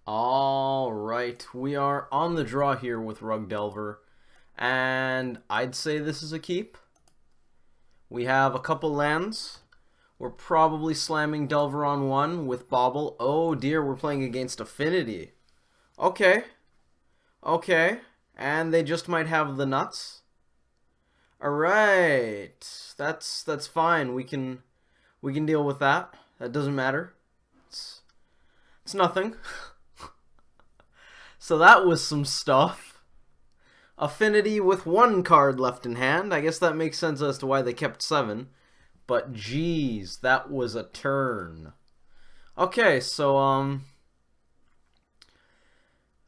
Alright, we are on the draw here with Rug Delver, and I'd say this is a keep. We have a couple lands. We're probably slamming Delver on one with Bobble. Oh dear, we're playing against Affinity. Okay. Okay. And they just might have the nuts. Alright. That's fine. We can deal with that. That doesn't matter. It's nothing. So that was some stuff. Affinity with one card left in hand. I guess that makes sense as to why they kept 7. But geez, that was a turn. Okay, so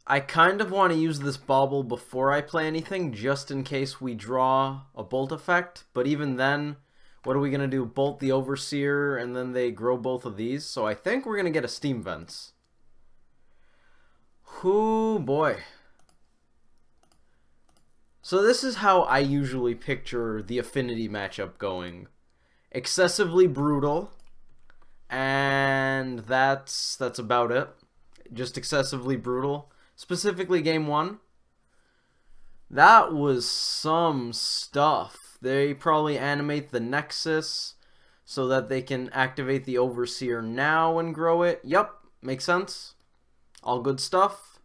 I kind of want to use this bauble before I play anything, just in case we draw a bolt effect. But even then, what are we going to do? Bolt the Overseer, and then they grow both of these. So I think we're going to get a Steam Vents. Whoo, boy. So this is how I usually picture the Affinity matchup going. Excessively brutal, and that's about it. Just excessively brutal. Specifically game 1. That was some stuff. They probably animate the Nexus so that they can activate the Overseer now and grow it. Yep, makes sense. All good stuff.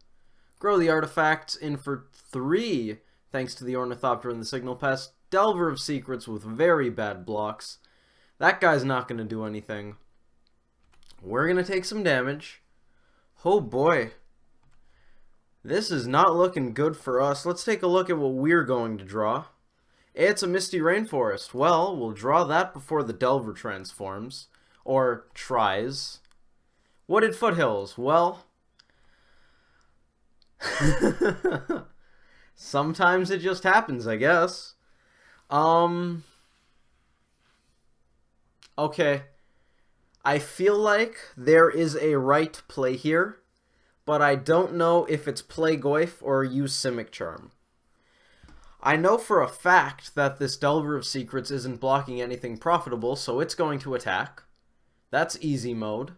Grow the artifacts in for 3, thanks to the Ornithopter and the Signal Pest. Delver of Secrets with very bad blocks. That guy's not going to do anything. We're going to take some damage. Oh boy. This is not looking good for us. Let's take a look at what we're going to draw. It's a Misty Rainforest. Well, we'll draw that before the Delver transforms. Or tries. Wooded Foothills. Well, sometimes it just happens, I guess. Okay. I feel like there is a right play here, but I don't know if it's play Goyf or use Simic Charm. I know for a fact that this Delver of Secrets isn't blocking anything profitable, so it's going to attack. That's easy mode.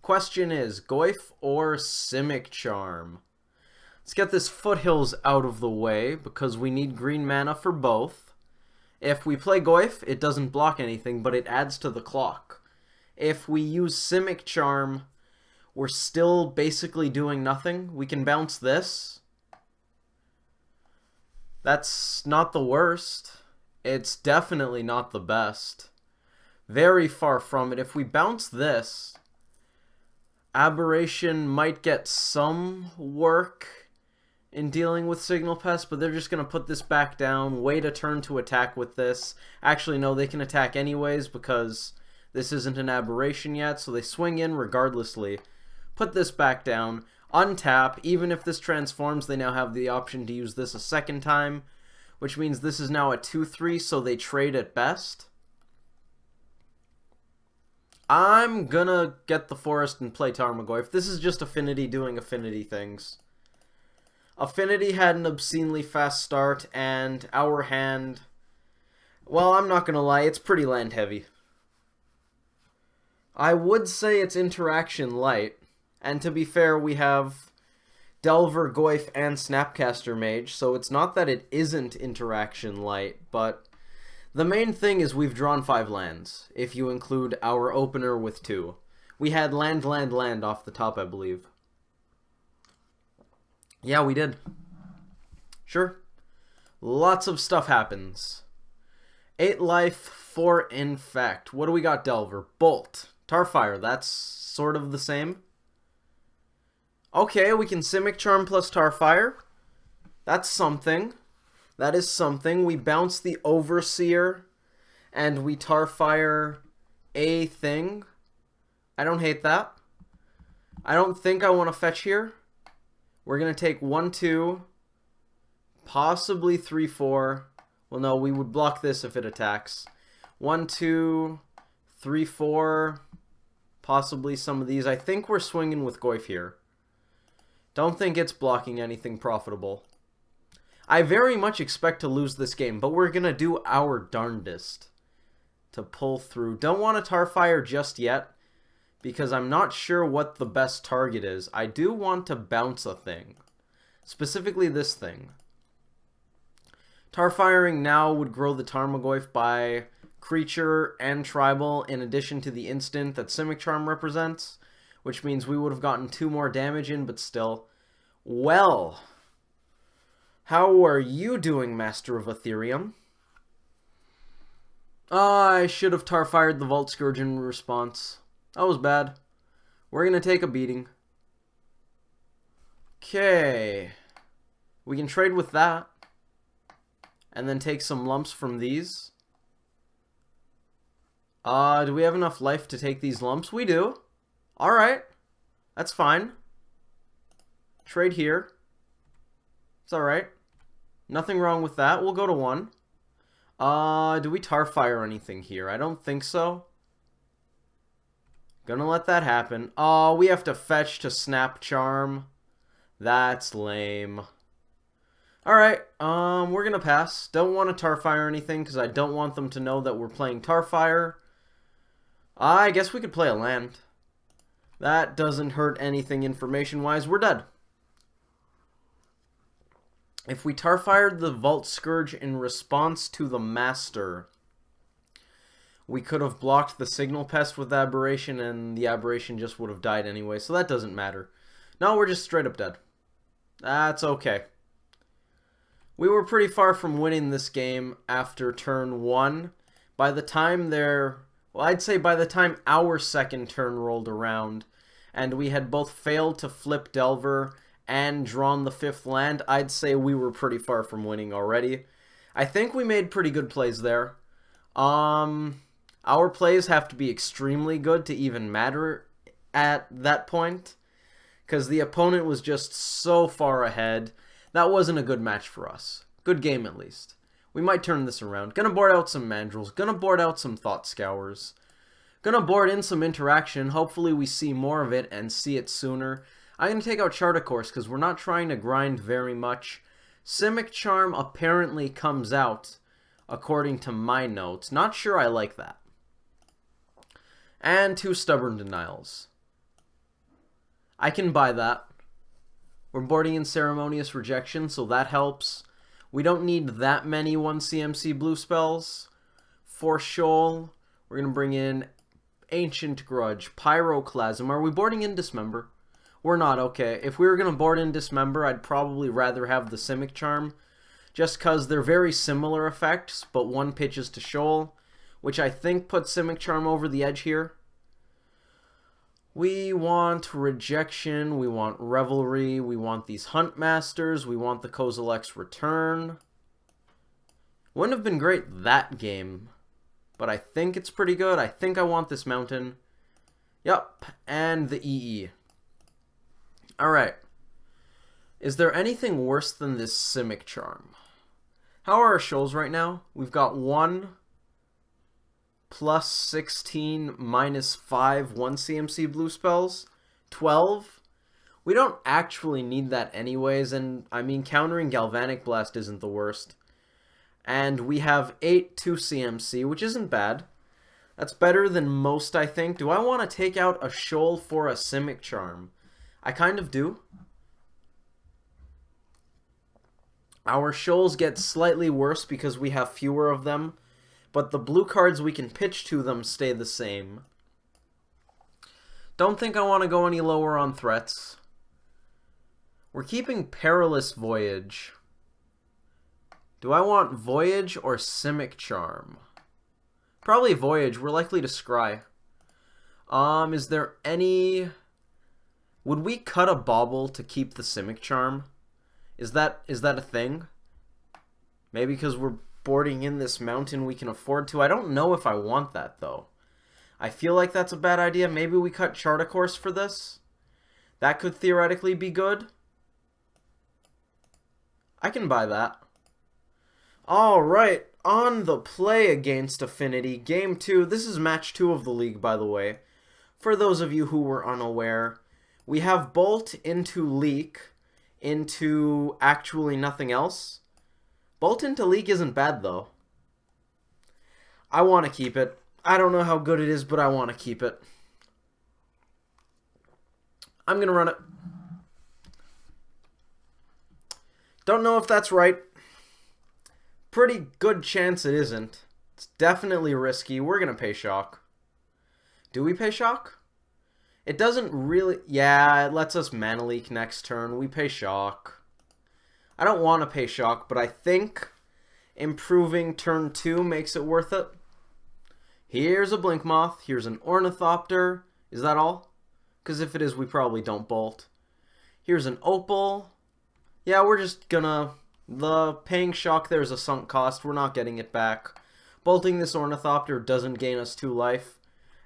Question is, Goyf or Simic Charm? Let's get this Foothills out of the way, because we need green mana for both. If we play Goyf, it doesn't block anything, but it adds to the clock. If we use Simic Charm, we're still basically doing nothing. We can bounce this. That's not the worst. It's definitely not the best. Very far from it. If we bounce this, Aberration might get some work in dealing with Signal Pest, but they're just going to put this back down, wait a turn to attack with this. Actually, no, they can attack anyways because this isn't an Aberration yet, so they swing in regardlessly. Put this back down, untap. Even if this transforms, they now have the option to use this a second time, which means this is now a 2-3, so they trade at best. I'm gonna get the Forest and play Tarmogoyf. This is just Affinity doing Affinity things. Affinity had an obscenely fast start, and our hand, well, I'm not gonna lie, it's pretty land heavy. I would say it's interaction light, and to be fair, we have Delver, Goyf, and Snapcaster Mage, so it's not that it isn't interaction light, but the main thing is we've drawn 5 lands, if you include our opener with 2. We had land off the top, I believe. Yeah, we did. Sure. Lots of stuff happens. 8 life, 4 infect. What do we got, Delver? Bolt. Tarfire, that's sort of the same. Okay, we can Simic Charm plus Tarfire. That's something. That is something. We bounce the Overseer, and we Tarfire a thing. I don't hate that. I don't think I want to fetch here. We're going to take 1-2, possibly 3-4. Well, no, we would block this if it attacks. 1-2, 3-4, possibly some of these. I think we're swinging with Goyf here. Don't think it's blocking anything profitable. I very much expect to lose this game, but we're going to do our darndest to pull through. Don't want to Tarfire just yet, because I'm not sure what the best target is. I do want to bounce a thing. Specifically this thing. Tar firing now would grow the Tarmogoyf by creature and tribal in addition to the instant that Simic Charm represents, which means we would have gotten 2 more damage in, but still. Well, how are you doing, Master of Ethereum? I should have tar fired the Vault Scourge in response. That was bad. We're going to take a beating. Okay. We can trade with that. And then take some lumps from these. Do we have enough life to take these lumps? We do. Alright. That's fine. Trade here. It's alright. Nothing wrong with that. We'll go to 1. Do we tar fire anything here? I don't think so. Gonna let that happen. Oh, we have to fetch to snap charm. That's lame. Alright, we're gonna pass. Don't want to tar fire anything because I don't want them to know that we're playing tar fire. I guess we could play a land. That doesn't hurt anything information-wise. We're dead. If we tar fired the Vault Scourge in response to the Master, we could have blocked the Signal Pest with Aberration, and the Aberration just would have died anyway, so that doesn't matter. No, we're just straight up dead. That's okay. We were pretty far from winning this game after turn 1. By the time I'd say by the time our second turn rolled around, and we had both failed to flip Delver and drawn the 5th land, I'd say we were pretty far from winning already. I think we made pretty good plays there. Our plays have to be extremely good to even matter at that point, because the opponent was just so far ahead. That wasn't a good match for us. Good game, at least. We might turn this around. Gonna board out some Mandrills. Gonna board out some Thought Scours. Gonna board in some interaction. Hopefully we see more of it and see it sooner. I'm gonna take out Chart, of course, because we're not trying to grind very much. Simic Charm apparently comes out, according to my notes. Not sure I like that. And 2 Stubborn Denials. I can buy that. We're boarding in Ceremonious Rejection, so that helps. We don't need that many 1 CMC blue spells. For Shoal, we're going to bring in Ancient Grudge, Pyroclasm. Are we boarding in Dismember? We're not, okay. If we were going to board in Dismember, I'd probably rather have the Simic Charm, just because they're very similar effects, but one pitches to Shoal, which I think puts Simic Charm over the edge here. We want Rejection, we want Revelry, we want these Hunt Masters, we want the Kozilek's Return. Wouldn't have been great that game, but I think it's pretty good. I think I want this mountain. Yup, and the EE. Alright. Is there anything worse than this Simic Charm? How are our shoals right now? We've got 1 plus 16 minus 5 1 CMC blue spells. 12. We don't actually need that anyways, and I mean countering Galvanic Blast isn't the worst. And we have 8 2 CMC, which isn't bad. That's better than most, I think. Do I want to take out a shoal for a Simic Charm? I kind of do. Our shoals get slightly worse because we have fewer of them, but the blue cards we can pitch to them stay the same. Don't think I want to go any lower on threats. We're keeping Perilous Voyage. Do I want Voyage or Simic Charm? Probably Voyage. We're likely to scry. Is there any... Would we cut a Bauble to keep the Simic Charm? Is that a thing? Maybe because we're boarding in this mountain we can afford to. I don't know if I want that, though. I feel like that's a bad idea. Maybe we cut Chart Course for this? That could theoretically be good. I can buy that. Alright, on the play against Affinity. Game 2. This is match 2 of the league, by the way. For those of you who were unaware. We have Bolt into Leak into actually nothing else. Bolt into Leak isn't bad, though. I want to keep it. I don't know how good it is, but I want to keep it. I'm going to run it. Don't know if that's right. Pretty good chance it isn't. It's definitely risky. We're going to pay shock. Do we pay shock? It doesn't really... Yeah, it lets us mana leak next turn. We pay shock. I don't want to pay shock, but I think improving turn 2 makes it worth it. Here's a Blink Moth. Here's an Ornithopter. Is that all? Because if it is, we probably don't bolt. Here's an Opal. Yeah, we're just gonna... The paying shock there is a sunk cost. We're not getting it back. Bolting this Ornithopter doesn't gain us 2 life.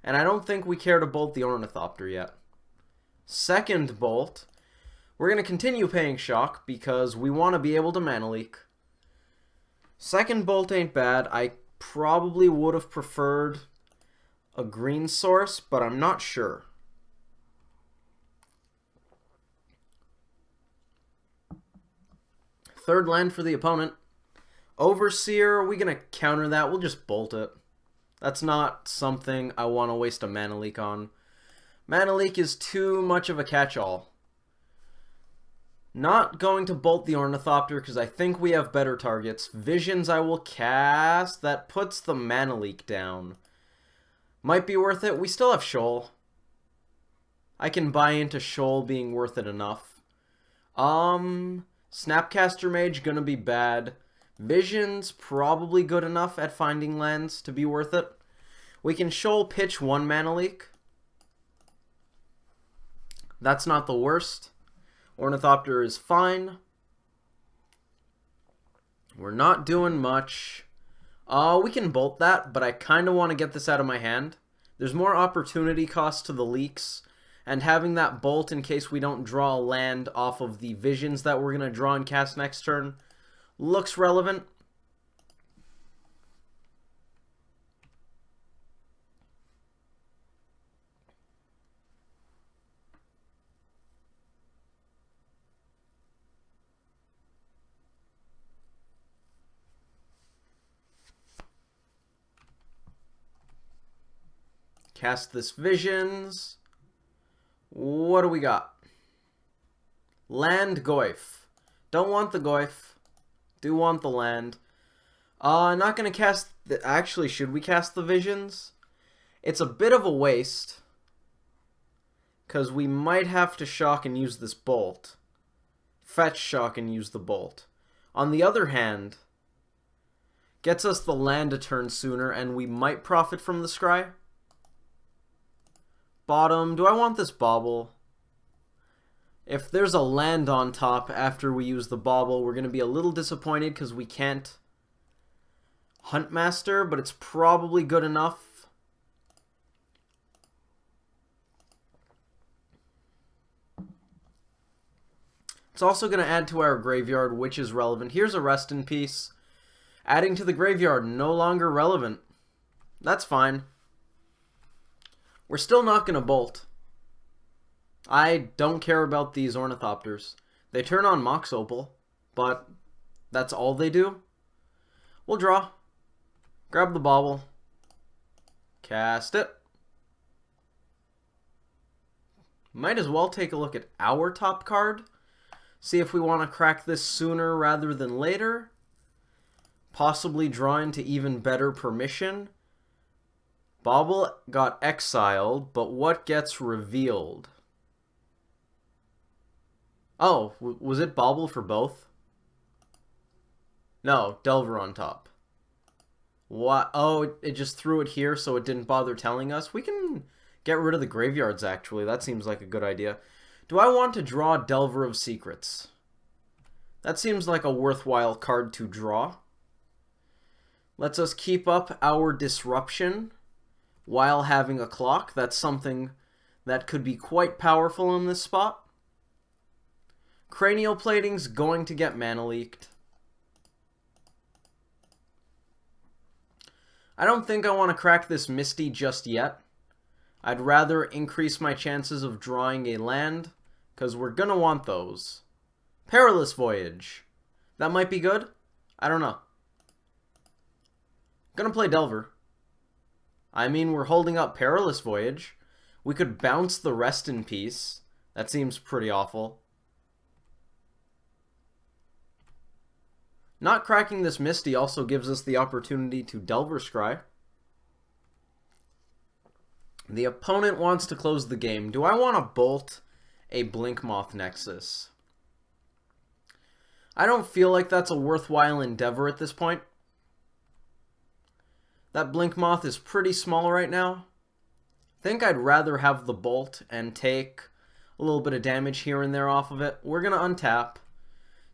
And I don't think we care to bolt the Ornithopter yet. Second bolt, we're going to continue paying shock because we want to be able to mana leak. Second bolt ain't bad. I probably would have preferred a green source, but I'm not sure. Third land for the opponent. Overseer, are we going to counter that? We'll just bolt it. That's not something I want to waste a mana leak on. Mana leak is too much of a catch-all. Not going to bolt the Ornithopter because I think we have better targets. Visions I will cast. That puts the mana leak down. Might be worth it. We still have Shoal. I can buy into Shoal being worth it enough. Snapcaster Mage gonna be bad. Vision's probably good enough at finding lands to be worth it. We can Shoal pitch 1 mana leak. That's not the worst. Ornithopter is fine. We're not doing much. We can bolt that, but I kind of want to get this out of my hand. There's more opportunity cost to the leaks, and having that bolt in case we don't draw a land off of the visions that we're going to draw and cast next turn looks relevant. Cast this Visions. What do we got? Land Goyf. Don't want the Goyf. Do want the land. Not going to cast... Actually, should we cast the Visions? It's a bit of a waste. Because we might have to shock and use this bolt. Fetch shock and use the bolt. On the other hand, gets us the land a turn sooner, and we might profit from the scry. Bottom, do I want this bauble? If there's a land on top after we use the bauble, we're going to be a little disappointed because we can't Huntmaster, but it's probably good enough. It's also going to add to our graveyard, which is relevant. Here's a Rest in Peace. Adding to the graveyard, no longer relevant. That's fine. We're still not going to bolt. I don't care about these Ornithopters. They turn on Mox Opal, but that's all they do. We'll draw. Grab the bauble. Cast it. Might as well take a look at our top card. See if we want to crack this sooner rather than later. Possibly draw into even better permission. Bauble got exiled, but what gets revealed? Oh, was it Bauble for both? No, Delver on top. What? Oh, it just threw it here so it didn't bother telling us? We can get rid of the graveyards, actually. That seems like a good idea. Do I want to draw Delver of Secrets? That seems like a worthwhile card to draw. Lets us keep up our disruption while having a clock. That's something that could be quite powerful in this spot. Cranial Plating's going to get mana leaked. I don't think I want to crack this Misty just yet. I'd rather increase my chances of drawing a land, because we're going to want those. Perilous Voyage. That might be good. I don't know. Gonna play Delver. I mean, we're holding up Perilous Voyage. We could bounce the Rest in Peace. That seems pretty awful. Not cracking this Misty also gives us the opportunity to Delver Scry. The opponent wants to close the game. Do I want to bolt a Blinkmoth Nexus? I don't feel like that's a worthwhile endeavor at this point. That Blinkmoth is pretty small right now. I think I'd rather have the bolt and take a little bit of damage here and there off of it. We're going to untap.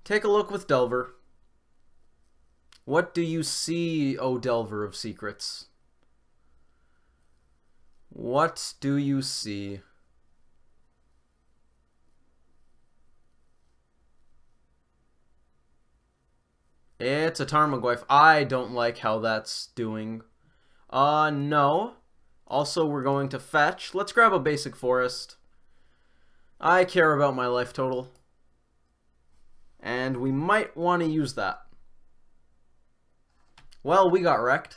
Take a look with Delver. What do you see, O Delver of Secrets? What do you see? It's a Tarmogoyf. I don't like how that's doing. No. Also, we're going to fetch. Let's grab a basic forest. I care about my life total. And we might want to use that. Well, we got wrecked.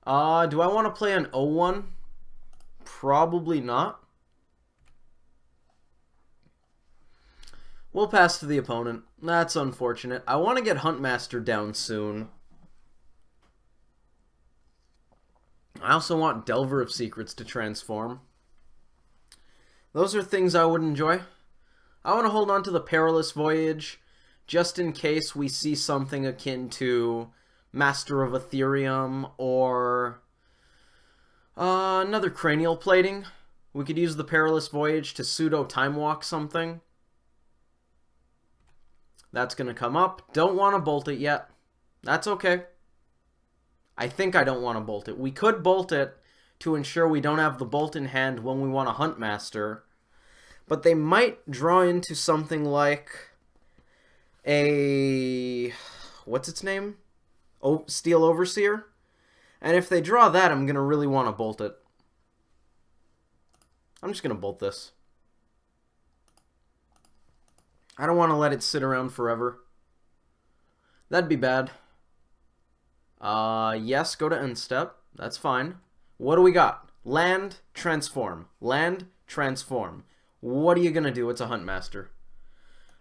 Do I want to play an 0-1? Probably not. We'll pass to the opponent. That's unfortunate. I want to get Huntmaster down soon. I also want Delver of Secrets to transform. Those are things I would enjoy. I want to hold on to the Perilous Voyage just in case we see something akin to Master of Ethereum or another Cranial Plating. We could use the Perilous Voyage to pseudo Time Walk something. That's going to come up. Don't want to bolt it yet. That's okay. I think I don't want to bolt it. We could bolt it to ensure we don't have the bolt in hand when we want to Hunt Master. But they might draw into something like a... what's its name? Steel Overseer. And if they draw that, I'm going to really want to bolt it. I'm just going to bolt this. I don't want to let it sit around forever. That'd be bad. Yes, go to end step. That's fine. What do we got? Land, transform. Land, transform. What are you going to do? It's a Huntmaster.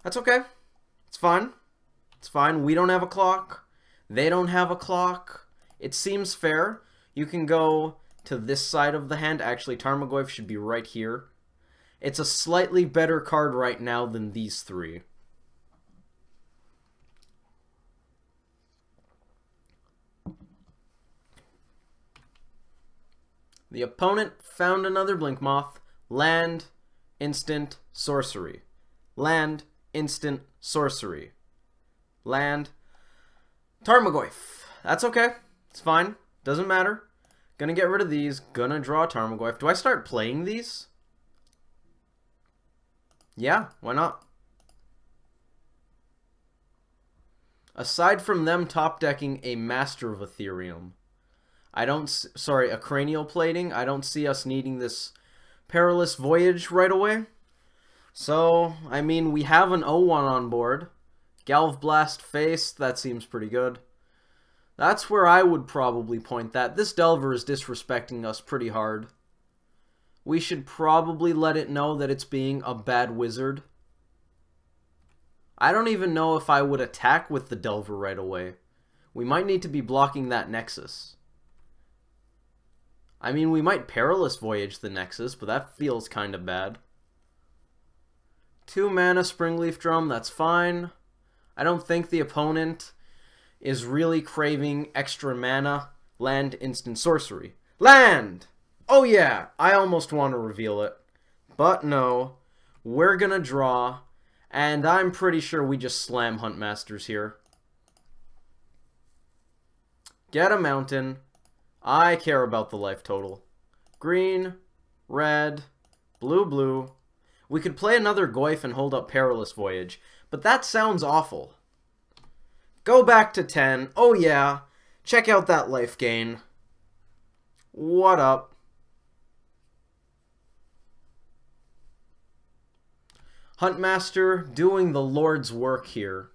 That's okay. It's fine. It's fine. We don't have a clock. They don't have a clock. It seems fair. You can go to this side of the hand. Actually, Tarmogoyf should be right here. It's a slightly better card right now than these three. The opponent found another Blinkmoth. Land, instant, sorcery. Land, instant, sorcery. Land, Tarmogoyf. That's okay. It's fine. Doesn't matter. Gonna get rid of these. Gonna draw Tarmogoyf. Do I start playing these? Yeah, why not? Aside from them top decking a Master of Ethereum, a Cranial Plating, I don't see us needing this Perilous Voyage right away. So, I mean, we have an 0-1 on board. Galv Blast Face, that seems pretty good. That's where I would probably point that. This Delver is disrespecting us pretty hard. We should probably let it know that it's being a bad wizard. I don't even know if I would attack with the Delver right away. We might need to be blocking that Nexus. I mean, we might Perilous Voyage the Nexus, but that feels kind of bad. 2 mana Springleaf Drum, that's fine. I don't think the opponent is really craving extra mana. Land, instant, sorcery. Land! Oh yeah, I almost want to reveal it. But no, we're gonna draw, and I'm pretty sure we just slam Huntmasters here. Get a mountain. I care about the life total. Green, red, blue, blue. We could play another Goyf and hold up Perilous Voyage, but that sounds awful. Go back to 10. Oh yeah, check out that life gain. What up? Huntmaster doing the Lord's work here.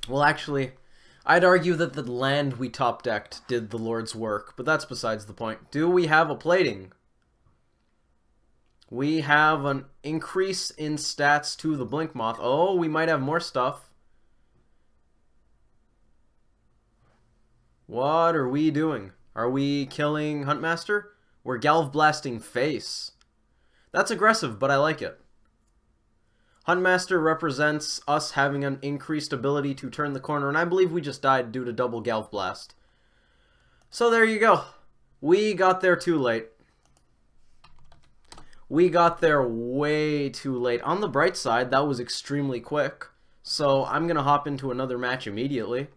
Well, actually, I'd argue that the land we top decked did the Lord's work, but that's besides the point. Do we have a plating? We have an increase in stats to the Blink Moth. Oh, we might have more stuff. What are we doing? Are we killing Huntmaster? We're Galv Blasting Face. That's aggressive, but I like it. Huntmaster represents us having an increased ability to turn the corner, and I believe we just died due to double Galv Blast. So there you go. We got there too late. We got there way too late. On the bright side, that was extremely quick. So I'm going to hop into another match immediately.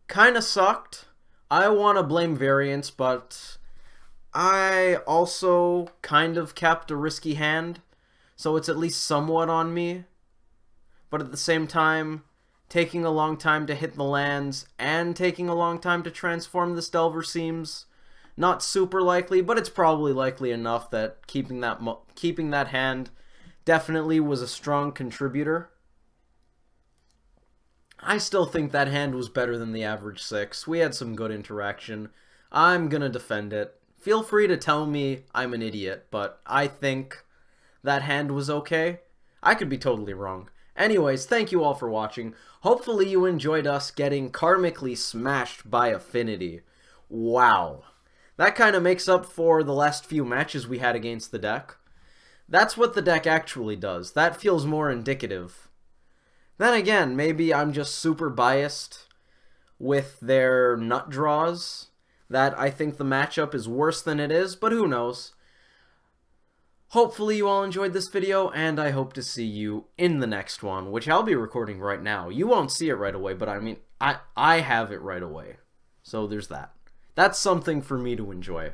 Kinda sucked. I want to blame variance, but I also kind of kept a risky hand. So it's at least somewhat on me. But at the same time, taking a long time to hit the lands and taking a long time to transform this Delver seems not super likely, but it's probably likely enough that keeping that hand definitely was a strong contributor. I still think that hand was better than the average 6. We had some good interaction. I'm gonna defend it. Feel free to tell me I'm an idiot, but I think that hand was okay. I could be totally wrong. Anyways, thank you all for watching. Hopefully you enjoyed us getting karmically smashed by Affinity. Wow. That kind of makes up for the last few matches we had against the deck. That's what the deck actually does. That feels more indicative. Then again, maybe I'm just super biased with their nut draws, that I think the matchup is worse than it is, but who knows. Hopefully you all enjoyed this video, and I hope to see you in the next one, which I'll be recording right now. You won't see it right away, but I mean, I have it right away. So there's that. That's something for me to enjoy.